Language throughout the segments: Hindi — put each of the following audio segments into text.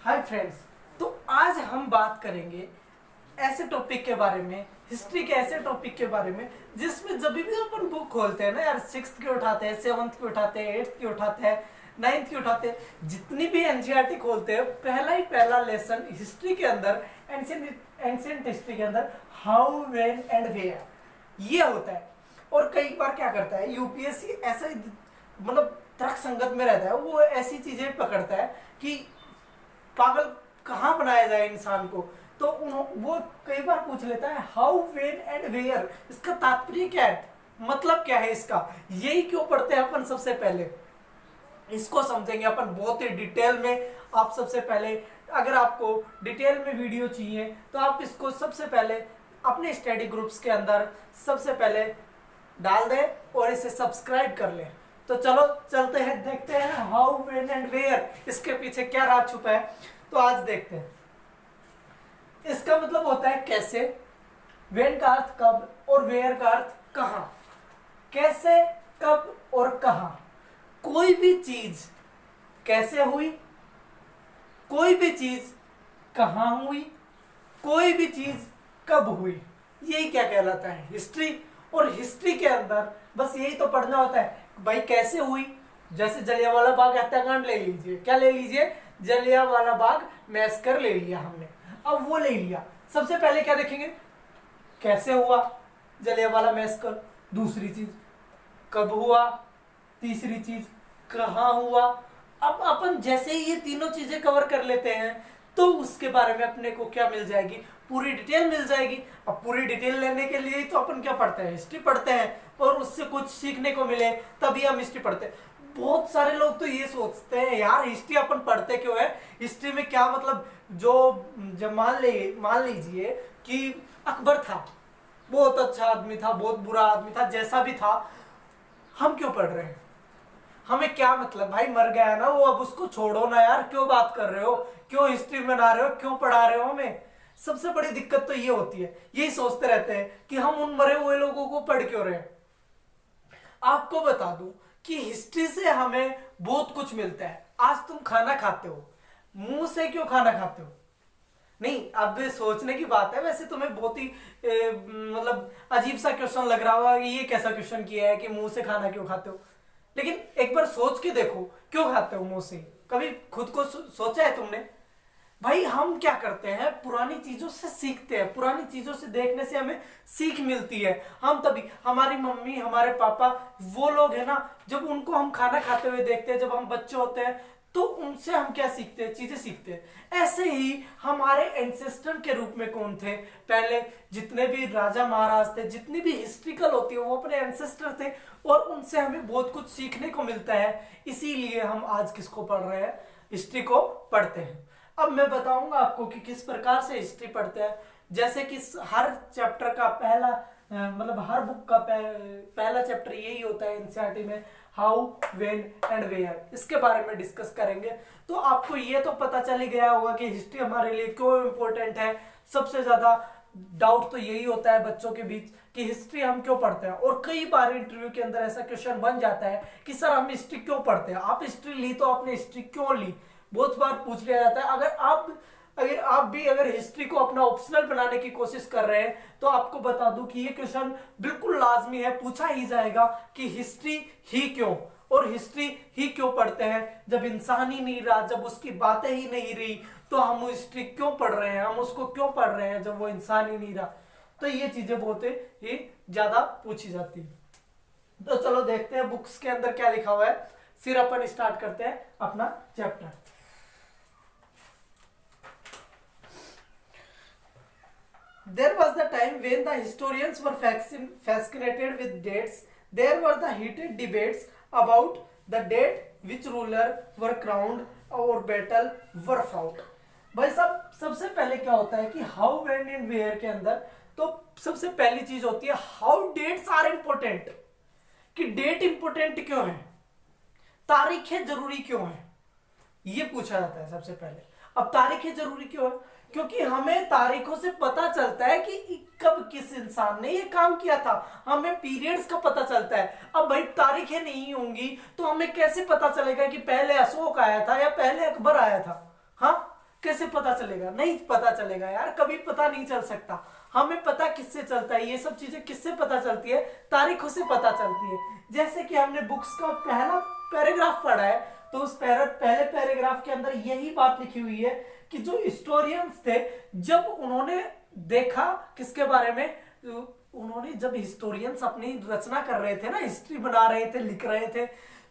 Hi friends. तो आज हम बात करेंगे ऐसे टॉपिक के बारे में, हिस्ट्री के ऐसे टॉपिक के बारे में जिसमें जब भी अपन बुक खोलते हैं ना यार, 6th की उठाते हैं, 7th की उठाते हैं, 8th की उठाते हैं, 9th की उठाते हैं, जितनी भी एनसीईआरटी खोलते हैं पहला लेसन हिस्ट्री के अंदर, एंशिएंट हिस्ट्री के अंदर हाउ, व्हेन एंड वेयर ये होता है। और कई बार क्या करता है यूपीएससी ऐसा ही मतलब तर्क संगत में रहता है, वो ऐसी चीजें पकड़ता है कि पागल कहाँ बनाया जाए इंसान को। तो वो कई बार पूछ लेता है हाउ, वेन एंड वेयर, इसका तात्पर्य क्या है, मतलब क्या है इसका, यही क्यों पढ़ते हैं अपन। सबसे पहले इसको समझेंगे अपन बहुत ही डिटेल में। आप सबसे पहले अगर आपको डिटेल में वीडियो चाहिए तो आप इसको सबसे पहले अपने स्टडी ग्रुप्स के अंदर सबसे पहले डाल दें और इसे सब्सक्राइब कर लें। तो चलो चलते हैं, देखते हैं हाउ, व्हेन एंड वेयर, इसके पीछे क्या राज छुपा है। तो आज देखते हैं। इसका मतलब होता है कैसे, व्हेन का अर्थ कब और वेयर का अर्थ कहां। कैसे, कब और कहां, कोई भी चीज कैसे हुई, कोई भी चीज कहां हुई, कोई भी चीज कब हुई, यही क्या कहलाता है हिस्ट्री। और हिस्ट्री के अंदर बस यही तो पढ़ना होता है भाई, कैसे हुई। जैसे जलियांवाला बाग हत्याकांड ले लीजिए, क्या ले लीजिए, जलियांवाला बाग मैसकर ले लिया हमने। अब वो ले लिया, सबसे पहले क्या देखेंगे, कैसे हुआ जलियांवाला मैसकर, दूसरी चीज कब हुआ, तीसरी चीज कहाँ हुआ। अब अपन जैसे ही ये तीनों चीजें कवर कर लेते हैं तो उसके बारे में अपने को क्या मिल जाएगी, पूरी डिटेल मिल जाएगी। अब पूरी डिटेल लेने के लिए तो अपन क्या पढ़ते हैं, हिस्ट्री पढ़ते हैं, और उससे कुछ सीखने को मिले तभी हम हिस्ट्री पढ़ते हैं। बहुत सारे लोग तो ये सोचते हैं यार हिस्ट्री अपन पढ़ते क्यों है, हिस्ट्री में क्या मतलब, जब मान लीजिए कि अकबर था, बहुत अच्छा आदमी था, बहुत बुरा आदमी था, जैसा भी था, हम क्यों पढ़ रहे हैं, हमें क्या मतलब, भाई मर गया ना वो, अब उसको छोड़ो ना यार, क्यों बात कर रहे हो, क्यों हिस्ट्री बना रहे हो, क्यों पढ़ा रहे हो हमें। सबसे बड़ी दिक्कत तो ये होती है, यही सोचते रहते हैं कि हम उन मरे हुए लोगों को पढ़ क्यों रहे हैं। आपको बता दूं कि हिस्ट्री से हमें बहुत कुछ मिलता है। आज तुम खाना खाते हो, मुंह से क्यों खाना खाते हो, नहीं, अब सोचने की बात है। वैसे तुम्हें बहुत ही मतलब अजीब सा क्वेश्चन लग रहा होगा कि ये कैसा क्वेश्चन किया है कि मुंह से खाना क्यों खाते हो, लेकिन एक बार सोच के देखो क्यों खाते हो मुंह से। कभी खुद को सोचा है तुमने। भाई हम क्या करते हैं, पुरानी चीजों से सीखते हैं, पुरानी चीजों से देखने से हमें सीख मिलती है। हम तभी, हमारी मम्मी, हमारे पापा, वो लोग है ना, जब उनको हम खाना खाते हुए देखते हैं, जब हम बच्चे होते हैं, तो उनसे हम क्या सीखते हैं, चीजें सीखते हैं। ऐसे ही हमारे एंसेस्टर के रूप में कौन थे, पहले जितने भी राजा महाराज थे, जितनी भी हिस्ट्रिकल होती है, वो अपने एंसेस्टर थे, और उनसे हमें बहुत कुछ सीखने को मिलता है। इसीलिए हम आज किसको पढ़ रहे हैं, हिस्ट्री को पढ़ते हैं। अब मैं बताऊंगा आपको कि किस प्रकार से हिस्ट्री पढ़ते हैं। जैसे कि हर चैप्टर का पहला मतलब हर बुक का पहला चैप्टर यही होता है एनसीईआरटी में, हाउ, व्हेन एंड वेयर, इसके बारे में डिस्कस करेंगे। तो आपको ये तो पता चल ही गया होगा कि हिस्ट्री हमारे लिए क्यों इंपॉर्टेंट है। सबसे ज्यादा डाउट तो यही होता है बच्चों के बीच कि हिस्ट्री हम क्यों पढ़ते हैं, और कई बार इंटरव्यू के अंदर ऐसा क्वेश्चन बन जाता है कि सर हम हिस्ट्री क्यों पढ़ते हैं, आप हिस्ट्री ली तो आपने हिस्ट्री क्यों ली, बहुत बार पूछ लिया जाता है। अगर हिस्ट्री को अपना ऑप्शनल बनाने की कोशिश कर रहे हैं तो आपको बता दूं कि ये क्वेश्चन बिल्कुल लाजमी है, पूछा ही जाएगा कि हिस्ट्री ही क्यों, और हिस्ट्री ही क्यों पढ़ते हैं। जब इंसान ही नहीं रहा, जब उसकी बातें ही नहीं रही, तो हम हिस्ट्री क्यों पढ़ रहे हैं, हम उसको क्यों पढ़ रहे हैं जब वो इंसान ही नहीं रहा। तो ये चीजें बहुत ही ज्यादा पूछी जाती है। तो चलो देखते हैं बुक्स के अंदर क्या लिखा हुआ है, फिर अपन स्टार्ट करते हैं अपना chapter. There was the time when the historians were fascinated with dates. There were the heated debates about the date which ruler were crowned or battle were fought. भाई साहब, सबसे पहले क्या होता है कि हाउ, व्हेन एंड वेयर के अंदर तो सबसे पहली चीज होती है हाउ डेट्स आर इंपोर्टेंट, कि डेट इंपोर्टेंट क्यों है, तारीखें जरूरी क्यों है, ये पूछा जाता है सबसे पहले। अब तारीखें जरूरी क्यों है, क्योंकि हमें तारीखों से पता चलता है कि कब किस इंसान ने ये काम किया था, हमें पीरियड्स का पता चलता है। अब भाई तारीखें नहीं होंगी तो हमें कैसे पता चलेगा कि पहले अशोक आया था या पहले अकबर आया था। हाँ, कैसे पता चलेगा? नहीं पता चलेगा यार, कभी पता नहीं चल सकता। हमें पता किससे चलता है? ये सब चीजें किससे पता चलती है? तारीखों से पता चलती है। जैसे कि हमने बुक्स का पहला पैराग्राफ पढ़ा है, तो उस पहले पैराग्राफ के अंदर यही बात लिखी हुई है कि जो हिस्टोरियंस थे, जब उन्होंने देखा किसके बारे में, उन्होंने जब हिस्टोरियंस अपनी रचना कर रहे थे ना, हिस्ट्री बना रहे थे, लिख रहे थे,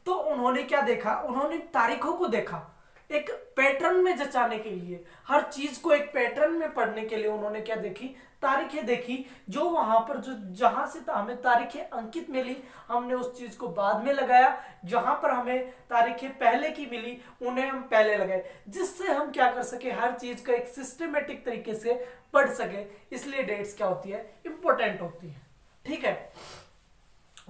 तो उन्होंने क्या देखा? उन्होंने तारीखों को देखा एक पैटर्न में जचाने के लिए, हर चीज को एक पैटर्न में पढ़ने के लिए उन्होंने क्या देखी? तारीखें देखी। जो वहां पर जो जहां से हमें तारीखें अंकित मिली, हमने उस चीज को बाद में लगाया। जहां पर हमें तारीखें पहले की मिली, उन्हें हम पहले लगाए, जिससे हम क्या कर सके? हर चीज का एक सिस्टमेटिक तरीके से पढ़ सके। इसलिए डेट्स क्या होती है? इंपॉर्टेंट होती है। ठीक है,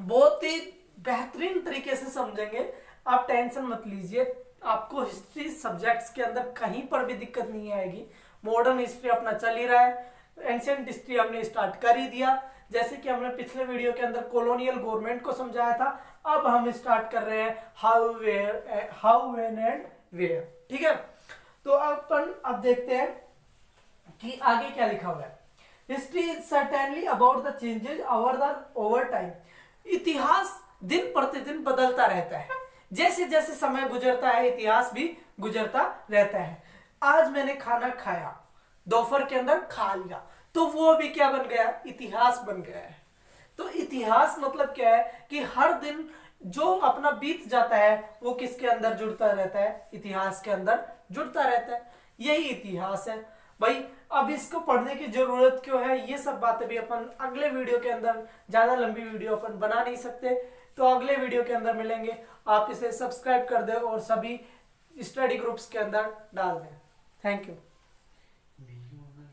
बहुत ही बेहतरीन तरीके से समझेंगे, आप टेंशन मत लीजिए। आपको हिस्ट्री सब्जेक्ट्स के अंदर कहीं पर भी दिक्कत नहीं आएगी। मॉडर्न हिस्ट्री अपना चल ही रहा है, एंशिएंट हिस्ट्री हमने स्टार्ट कर ही दिया। जैसे कि हमने पिछले वीडियो के अंदर कॉलोनियल गवर्नमेंट को समझाया था, अब हम स्टार्ट कर रहे हैं हाउ, व्हेन एंड वेयर। ठीक है, तो अपन अब देखते हैं कि आगे क्या लिखा हुआ है। History is certainly about the changes over time. इतिहास दिन प्रतिदिन बदलता रहता है, जैसे जैसे समय गुजरता है इतिहास भी गुजरता रहता है। आज मैंने खाना खाया, दोपहर के अंदर खा लिया, तो वो भी क्या बन गया? इतिहास बन गया है। तो इतिहास मतलब क्या है कि हर दिन जो अपना बीत जाता है वो किसके अंदर जुड़ता रहता है? इतिहास के अंदर जुड़ता रहता है। यही इतिहास है भाई। अब इसको पढ़ने की जरूरत क्यों है? ये सब बातें भी अपन अगले वीडियो के अंदर, ज्यादा लंबी वीडियो अपन बना नहीं सकते, तो अगले वीडियो के अंदर मिलेंगे। आप इसे सब्सक्राइब कर दें और सभी स्टडी ग्रुप्स के अंदर डाल दें। Thank you.